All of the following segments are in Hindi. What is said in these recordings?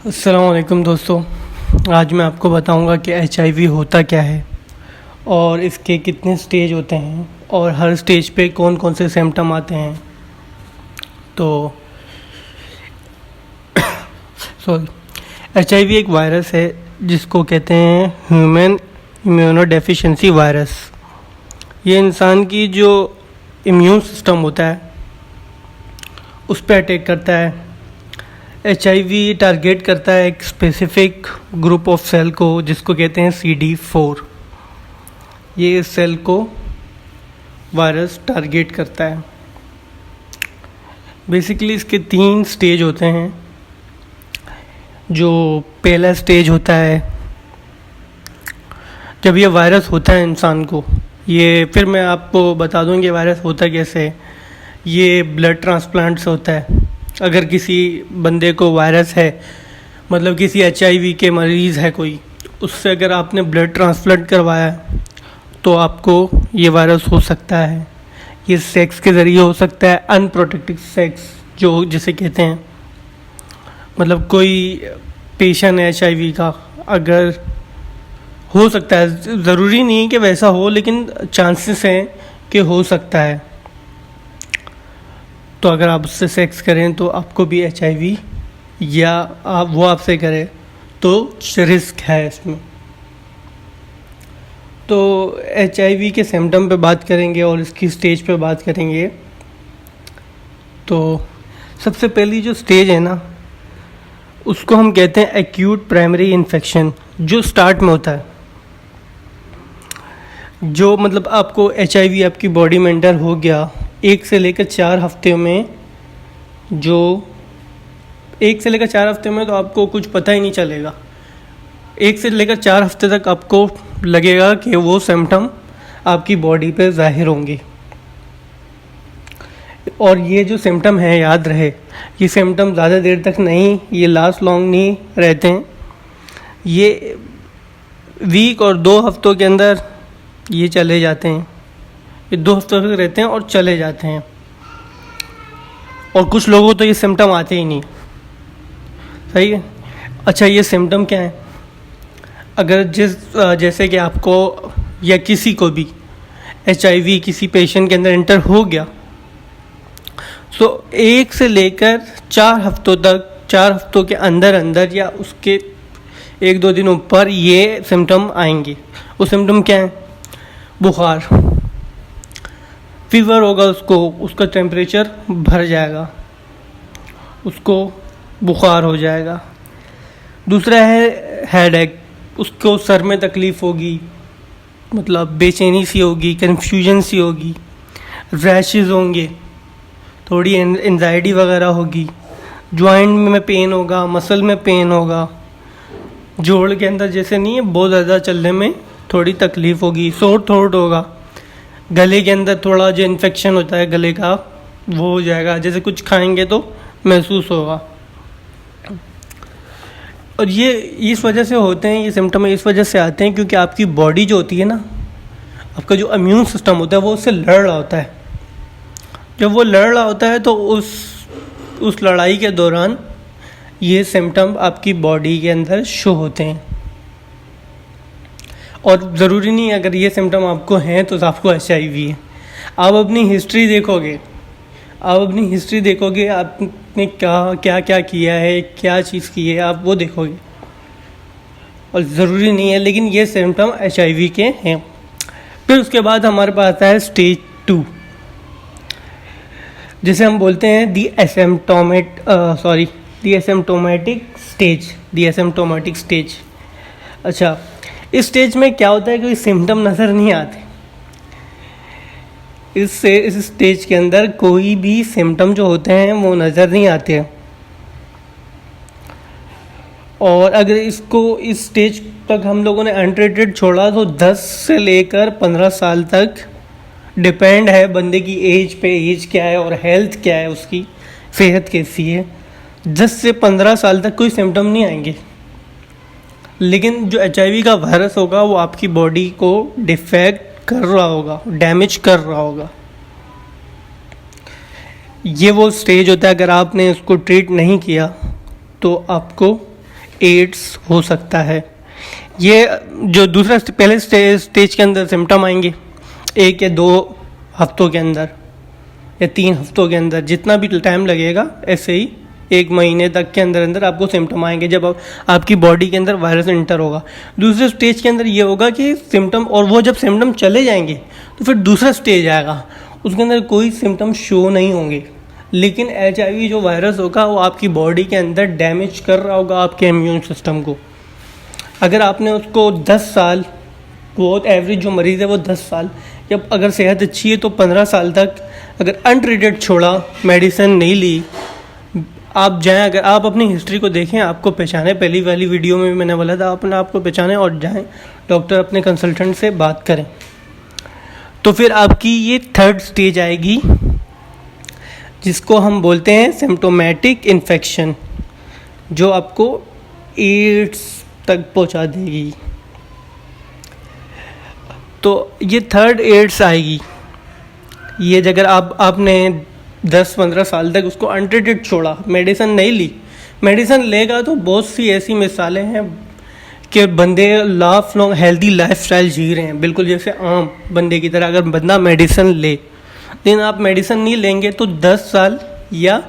अस्सलाम वालेकुम दोस्तों। आज मैं आपको बताऊंगा कि HIV होता क्या है और इसके कितने स्टेज होते हैं और हर स्टेज पे कौन कौन से सिम्टम आते हैं। तो सॉरी, HIV एक वायरस है जिसको कहते हैं ह्यूमन इम्यूनोडेफिशिएंसी वायरस। ये इंसान की जो इम्यून सिस्टम होता है उस पर अटैक करता है। HIV टारगेट करता है एक स्पेसिफिक ग्रुप ऑफ सेल को जिसको कहते हैं CD4। ये इस सेल को वायरस टारगेट करता है। बेसिकली इसके 3 स्टेज होते हैं। जो पहला स्टेज होता है जब ये वायरस होता है इंसान को, ये फिर मैं आपको बता दूँ कि वायरस होता कैसे है। ये ब्लड ट्रांसप्लांट से होता है। अगर किसी बंदे को वायरस है, मतलब किसी HIV के मरीज़ है कोई, उससे अगर आपने ब्लड ट्रांसप्लांट करवाया तो आपको ये वायरस हो सकता है। ये सेक्स के ज़रिए हो सकता है, अनप्रोटेक्टेड सेक्स जो जिसे कहते हैं। मतलब कोई पेशेंट है HIV का, अगर हो सकता है, ज़रूरी नहीं कि वैसा हो, लेकिन चांसेस हैं कि हो सकता है। तो अगर आप उससे सेक्स करें तो आपको भी HIV, या वो आपसे करे तो रिस्क है इसमें। तो HIV के सिम्टम पे बात करेंगे और इसकी स्टेज पे बात करेंगे। तो सबसे पहली जो स्टेज है ना, उसको हम कहते हैं एक्यूट प्राइमरी इन्फेक्शन, जो स्टार्ट में होता है। जो मतलब आपको HIV आपकी बॉडी में एंटर हो गया, 1 से लेकर 4 हफ्ते में, जो 1 से लेकर 4 हफ्ते में तो आपको कुछ पता ही नहीं चलेगा। 1 से लेकर 4 हफ्ते तक आपको लगेगा कि वो सिम्टम आपकी बॉडी पे ज़ाहिर होंगे। और ये जो सिम्टम है, याद रहे, ये सिम्टम ज़्यादा देर तक नहीं, ये लास्ट लॉन्ग नहीं रहते हैं। ये वीक और 2 हफ्तों के अंदर ये चले जाते हैं। ये 2 हफ्तों तक रहते हैं और चले जाते हैं। और कुछ लोगों तो ये सिम्टम आते ही नहीं। सही है। अच्छा, ये सिम्टम क्या है? अगर जैसे कि आपको या किसी को भी HIV किसी पेशेंट के अंदर एंटर हो गया, तो 1 से लेकर 4 हफ्तों तक, 4 हफ्तों के अंदर अंदर या उसके 1-2 दिनों पर ये सिम्टम आएंगे। वो सिम्टम क्या है? बुखार, फीवर होगा उसको, उसका टेम्परेचर भर जाएगा, उसको बुखार हो जाएगा। दूसरा है हेडेक, उसको सर में तकलीफ़ होगी, मतलब बेचैनी सी होगी, कन्फ्यूजन सी होगी, रैशेस होंगे, थोड़ी एंजाइटी वगैरह होगी, जॉइंट में पेन होगा, मसल में पेन होगा, जोड़ के अंदर जैसे नहीं है, बहुत ज़्यादा चलने में थोड़ी तकलीफ़ होगी, सोर थ्रोट होगा, गले के अंदर थोड़ा जो इन्फेक्शन होता है गले का वो हो जाएगा, जैसे कुछ खाएंगे तो महसूस होगा। और ये इस वजह से होते हैं, ये सिम्टम इस वजह से आते हैं क्योंकि आपकी बॉडी जो होती है ना, आपका जो इम्यून सिस्टम होता है वो उससे लड़ रहा होता है। जब वो लड़ रहा होता है तो उस लड़ाई के दौरान ये सिम्टम आपकी बॉडी के अंदर शो होते हैं। और ज़रूरी नहीं है अगर ये सिम्टम आपको हैं तो आपको HIV है। आप अपनी हिस्ट्री देखोगे, आपने क्या क्या किया है, क्या चीज़ की है, आप वो देखोगे। और ज़रूरी नहीं है, लेकिन ये सिम्टम HIV के हैं। फिर उसके बाद हमारे पास आता है स्टेज 2, जिसे हम बोलते हैं दी एसिम्प्टोमेटिक स्टेज। अच्छा, इस स्टेज में क्या होता है? कोई सिम्टम नज़र नहीं आते। इस स्टेज के अंदर कोई भी सिम्टम जो होते हैं वो नज़र नहीं आते हैं। और अगर इस स्टेज तक हम लोगों ने अनट्रीटेड छोड़ा तो 10 से लेकर 15 साल तक, डिपेंड है बंदे की एज पे, एज क्या है और हेल्थ क्या है, उसकी सेहत कैसी है। 10 से 15 साल तक कोई सिम्टम नहीं आएंगे। लेकिन जो HIV का वायरस होगा वो आपकी बॉडी को डिफेक्ट कर रहा होगा, डैमेज कर रहा होगा। ये वो स्टेज होता है, अगर आपने इसको ट्रीट नहीं किया तो आपको एड्स हो सकता है। ये जो दूसरा पहले स्टेज के अंदर सिम्टम आएंगे 1 या 2 हफ्तों के अंदर या 3 हफ्तों के अंदर, जितना भी टाइम लगेगा, ऐसे ही 1 महीने तक के अंदर अंदर आपको सिम्टम आएंगे जब आपकी बॉडी के अंदर वायरस इंटर होगा। दूसरे स्टेज के अंदर ये होगा कि सिम्टम, और वो जब सिम्टम चले जाएंगे तो फिर दूसरा स्टेज आएगा, उसके अंदर कोई सिम्टम शो नहीं होंगे, लेकिन HIV जो वायरस होगा वो आपकी बॉडी के अंदर डैमेज कर रहा होगा आपके इम्यून सिस्टम को। अगर आपने उसको 10 साल, बहुत एवरेज जो मरीज़ है वो 10 साल, जब अगर सेहत अच्छी है तो 15 साल तक अगर अनट्रीटेड छोड़ा, मेडिसिन नहीं ली, आप जाएं, अगर आप अपनी हिस्ट्री को देखें, आपको पहचाने, पहली वाली वीडियो में मैंने बोला था अपने आप को पहचानें और जाएं डॉक्टर अपने कंसल्टेंट से बात करें, तो फिर आपकी ये 3rd स्टेज आएगी जिसको हम बोलते हैं सिम्प्टोमेटिक इन्फेक्शन, जो आपको एड्स तक पहुंचा देगी। तो ये 3rd एड्स आएगी। ये अगर आपने 10-15 साल तक उसको अनट्रीटेड छोड़ा, मेडिसिन नहीं ली, मेडिसिन लेगा तो बहुत सी ऐसी मिसालें हैं कि बंदे लाइफ लॉन्ग हेल्दी लाइफस्टाइल जी रहे हैं, बिल्कुल जैसे आम बंदे की तरह। अगर बंदा मेडिसिन ले, लेकिन आप मेडिसिन नहीं लेंगे तो 10 साल या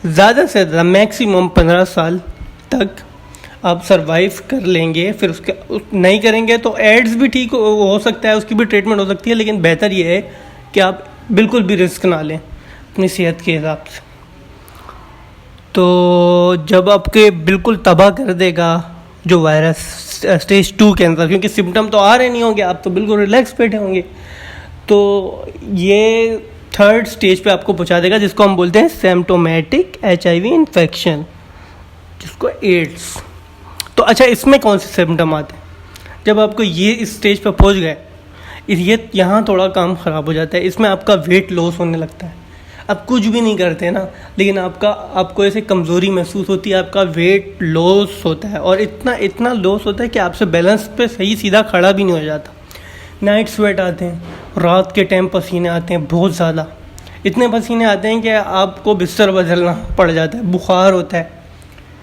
ज़्यादा से ज़्यादा मैक्सिमम 15 साल तक आप सरवाइव कर लेंगे। फिर उसके नहीं करेंगे तो एड्स भी ठीक हो सकता है, उसकी भी ट्रीटमेंट हो सकती है, लेकिन बेहतर ये है कि आप बिल्कुल भी रिस्क ना लें अपनी सेहत के हिसाब से। तो जब आपके बिल्कुल तबाह कर देगा जो वायरस स्टेज 2 के अंदर, क्योंकि सिम्टम तो आ रहे नहीं होंगे, आप तो बिल्कुल रिलैक्स बैठे होंगे, तो ये 3rd स्टेज पे आपको पहुंचा देगा, जिसको हम बोलते हैं सिम्प्टोमेटिक HIV इन्फेक्शन, जिसको एड्स। तो अच्छा, इसमें कौन से सिम्टम आते हैं? जब आपको ये इस स्टेज पे पहुंच गए, ये यहाँ थोड़ा काम ख़राब हो जाता है। इसमें आपका वेट लॉस होने लगता है। आप कुछ भी नहीं करते ना, लेकिन आपको ऐसे कमज़ोरी महसूस होती है, आपका वेट लॉस होता है, और इतना लॉस होता है कि आपसे बैलेंस पे सही सीधा खड़ा भी नहीं हो जाता। नाइट स्वेट आते हैं, रात के टाइम पसीने आते हैं बहुत ज़्यादा, इतने पसीने आते हैं कि आपको बिस्तर बदलना पड़ जाता है। बुखार होता है,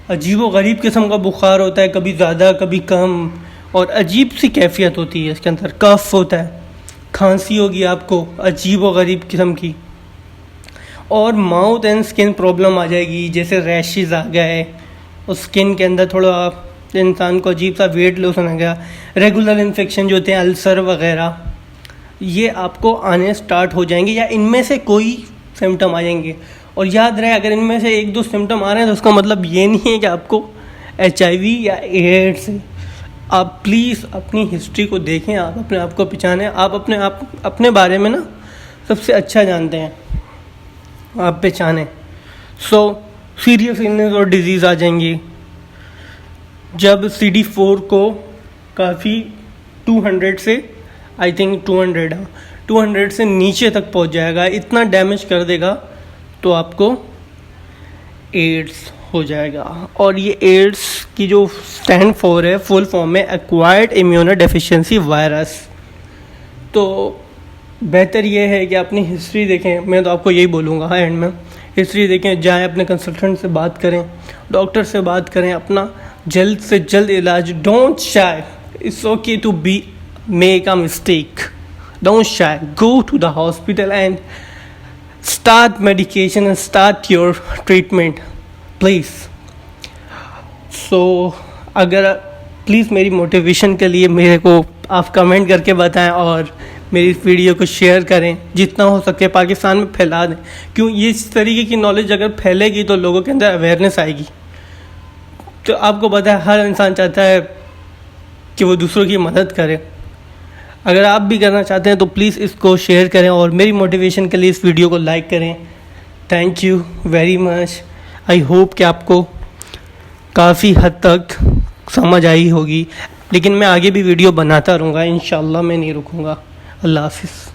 अजीब गरीब किस्म का बुखार होता है, कभी ज़्यादा कभी कम, और अजीब सी कैफियत होती है इसके अंदर। कफ होता है, खांसी होगी आपको अजीब व गरीब किस्म की, और माउथ एंड स्किन प्रॉब्लम आ जाएगी, जैसे रैशेस आ गए, और स्किन के अंदर थोड़ा इंसान को अजीब सा वेट लॉस होने गया। रेगुलर इन्फेक्शन जो होते हैं, अल्सर वगैरह, ये आपको आने स्टार्ट हो जाएंगे, या इनमें से कोई सिम्टम आ जाएंगे। और याद रहे, अगर इनमें से 1-2 सिम्टम आ रहे हैं तो उसका मतलब ये नहीं है कि आपको HIV या एड्स है। आप प्लीज़ अपनी हिस्ट्री को देखें, आप अपने आप को पहचानें। आप अपने बारे में ना सबसे अच्छा जानते हैं, आप पहचानें। सीरियस इलनेस और डिजीज़ आ जाएंगी जब CD4 को काफ़ी 200 से, आई थिंक 200 से नीचे तक पहुंच जाएगा, इतना डैमेज कर देगा तो आपको एड्स हो जाएगा। और ये एड्स की जो स्टैंड फॉर है, फुल फॉर्म में एक्वायर्ड इम्यूनोडेफिशिएंसी वायरस। तो बेहतर ये है कि अपनी हिस्ट्री देखें, मैं तो आपको यही बोलूँगा एंड में, हिस्ट्री देखें, जाएं अपने कंसल्टेंट से बात करें, डॉक्टर से बात करें, अपना जल्द से जल्द इलाज। Don't shy, it's okay to be make a mistake, don't shy, go to the hospital and start medication and start your treatment please। so अगर प्लीज़ मेरी मोटिवेशन के लिए मेरे को आप कमेंट करके बताएं और मेरी इस वीडियो को शेयर करें, जितना हो सके पाकिस्तान में फैला दें। क्यों, ये इस तरीके की नॉलेज अगर फैलेगी तो लोगों के अंदर अवेयरनेस आएगी। तो आपको पता है हर इंसान चाहता है कि वो दूसरों की मदद करे। अगर आप भी करना चाहते हैं तो प्लीज़ इसको शेयर करें और मेरी मोटिवेशन के लिए इस वीडियो को लाइक करें। Thank you very much. I hope कि आपको काफ़ी हद तक समझ आई होगी, लेकिन मैं आगे भी वीडियो बनाता रहूँगा, इंशाल्लाह मैं नहीं रुकूँगा। अल्लाह हाफिज़।